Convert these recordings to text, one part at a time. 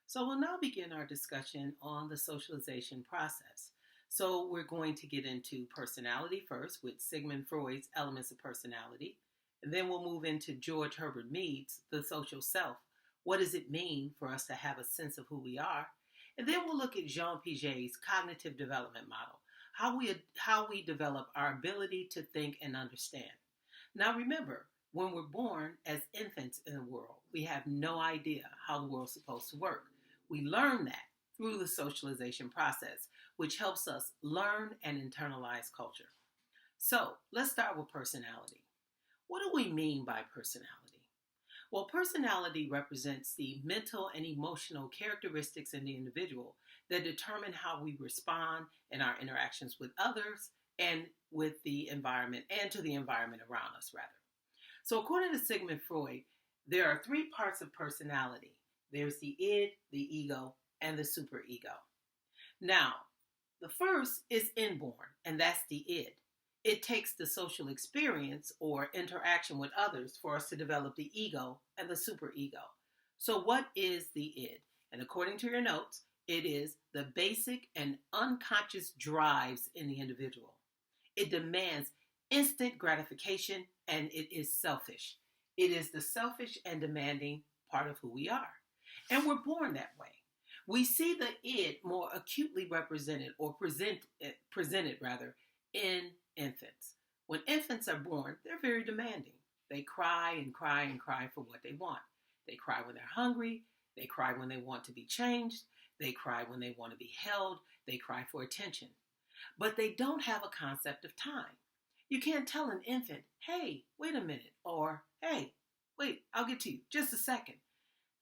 So we'll now begin our discussion on the socialization process. So we're going to get into personality first with Sigmund Freud's Elements of Personality, and then we'll move into George Herbert Mead's The Social Self. What does it mean for us to have a sense of who we are? And then we'll look at Jean Piaget's cognitive development model, how we develop our ability to think and understand. Now remember, when we're born as infants in the world, we have no idea how the world's supposed to work. We learn that through the socialization process, which helps us learn and internalize culture. So let's start with personality. What do we mean by personality? Well, personality represents the mental and emotional characteristics in the individual that determine how we respond in our interactions with others and with the environment and to the environment around us, rather. So, according to Sigmund Freud, there are three parts of personality: there's the id, the ego, and the superego. Now, the first is inborn, and that's the id. It takes the social experience or interaction with others for us to develop the ego and the superego. So, what is the id? And according to your notes, it is the basic and unconscious drives in the individual. It demands instant gratification and it is selfish. It is the selfish and demanding part of who we are. And we're born that way. We see the id more acutely represented or presented rather in infants. When infants are born, they're very demanding. They cry and cry and cry for what they want. They cry when they're hungry. They cry when they want to be changed. They cry when they want to be held. They cry for attention. But they don't have a concept of time. You can't tell an infant, hey, wait a minute, or hey, wait, I'll get to you, just a second.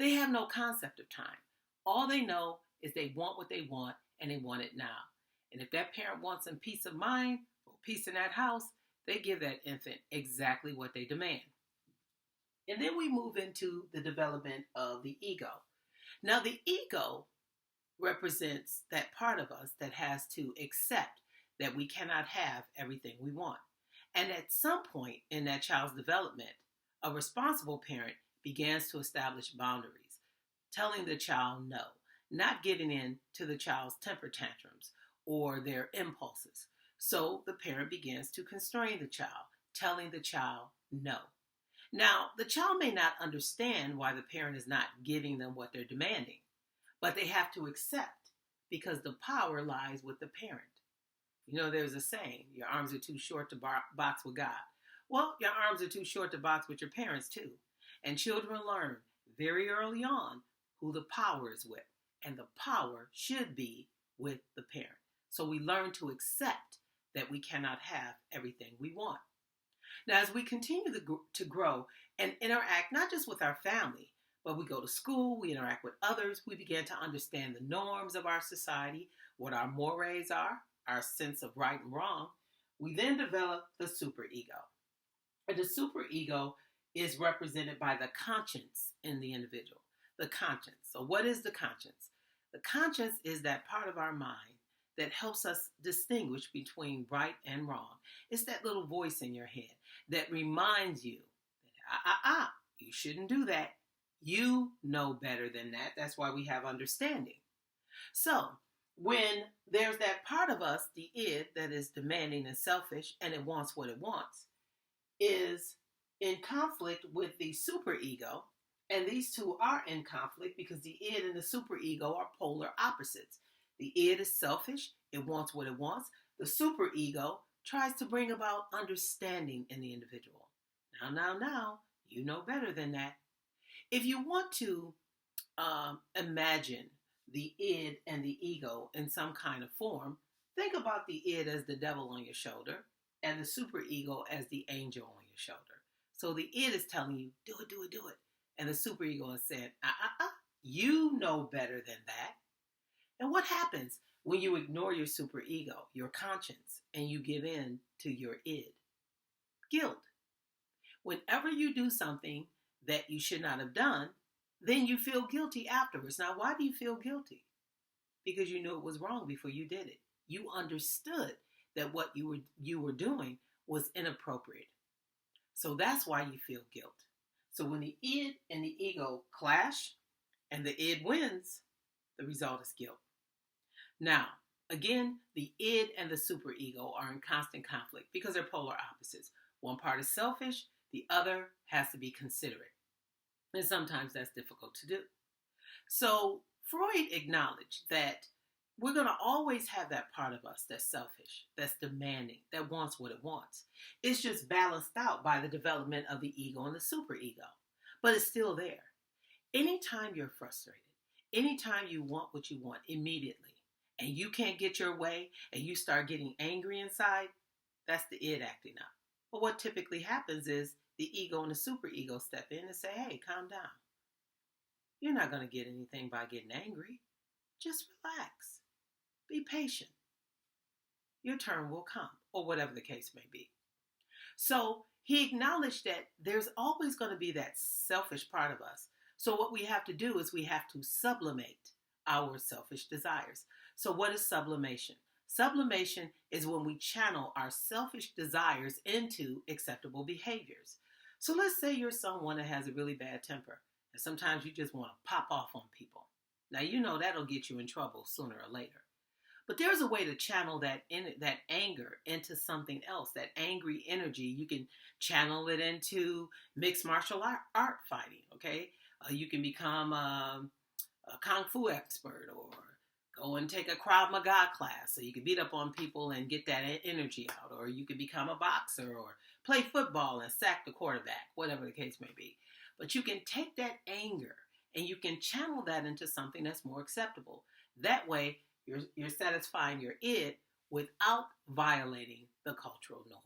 They have no concept of time. All they know is they want what they want and they want it now. And if that parent wants some peace of mind or peace in that house, they give that infant exactly what they demand. And then we move into the development of the ego. Now, the ego represents that part of us that has to accept that we cannot have everything we want. And at some point in that child's development, a responsible parent begins to establish boundaries, telling the child no, not giving in to the child's temper tantrums or their impulses. So the parent begins to constrain the child, telling the child no. Now, the child may not understand why the parent is not giving them what they're demanding, but they have to accept because the power lies with the parent. You know, there's a saying, your arms are too short to box with God. Well, your arms are too short to box with your parents too. And children learn very early on who the power is with. And the power should be with the parent. So we learn to accept that we cannot have everything we want. Now, as we continue to grow and interact not just with our family, but we go to school, we interact with others, we begin to understand the norms of our society, what our mores are, our sense of right and wrong. We then develop the superego. And the superego is represented by the conscience in the individual. The conscience. So what is the conscience? The conscience is that part of our mind that helps us distinguish between right and wrong. It's that little voice in your head that reminds you that, you shouldn't do that. You know better than that. That's why we have understanding. So when there's that part of us, the id, that is demanding and selfish, and it wants what it wants, is in conflict with the superego, and these two are in conflict because the id and the superego are polar opposites. The id is selfish, it wants what it wants. The superego tries to bring about understanding in the individual. Now, you know better than that. If you want to imagine the id and the ego in some kind of form, think about the id as the devil on your shoulder and the superego as the angel on your shoulder. So the id is telling you, do it, do it, do it. And the superego is saying, you know better than that. And what happens when you ignore your superego, your conscience, and you give in to your id? Guilt. Whenever you do something that you should not have done, then you feel guilty afterwards. Now, why do you feel guilty? Because you knew it was wrong before you did it. You understood that what you were doing was inappropriate. So that's why you feel guilt. So when the id and the ego clash and the id wins, The result is guilt. Now, again, the id and the superego are in constant conflict because they're polar opposites. One part is selfish, the other has to be considerate. And sometimes that's difficult to do. So Freud acknowledged that we're going to always have that part of us that's selfish, that's demanding, that wants what it wants. It's just balanced out by the development of the ego and the superego, but it's still there. Anytime you're frustrated, anytime you want what you want immediately, and you can't get your way, and you start getting angry inside, that's the id acting up. But what typically happens is the ego and the superego step in and say, hey, calm down. You're not going to get anything by getting angry. Just relax. Be patient. Your turn will come, or whatever the case may be. So he acknowledged that there's always going to be that selfish part of us. So what we have to do is we have to sublimate our selfish desires. So what is sublimation? Sublimation is when we channel our selfish desires into acceptable behaviors. So let's say you're someone that has a really bad temper, and sometimes you just want to pop off on people. Now, you know that'll get you in trouble sooner or later. But there's a way to channel that anger into something else. That angry energy, you can channel it into mixed martial art fighting, okay? You can become a kung fu expert, or go and take a Krav Maga class so you can beat up on people and get that energy out. Or you can become a boxer or play football and sack the quarterback, whatever the case may be. But you can take that anger and you can channel that into something that's more acceptable. That way, you're satisfying your id without violating the cultural norm.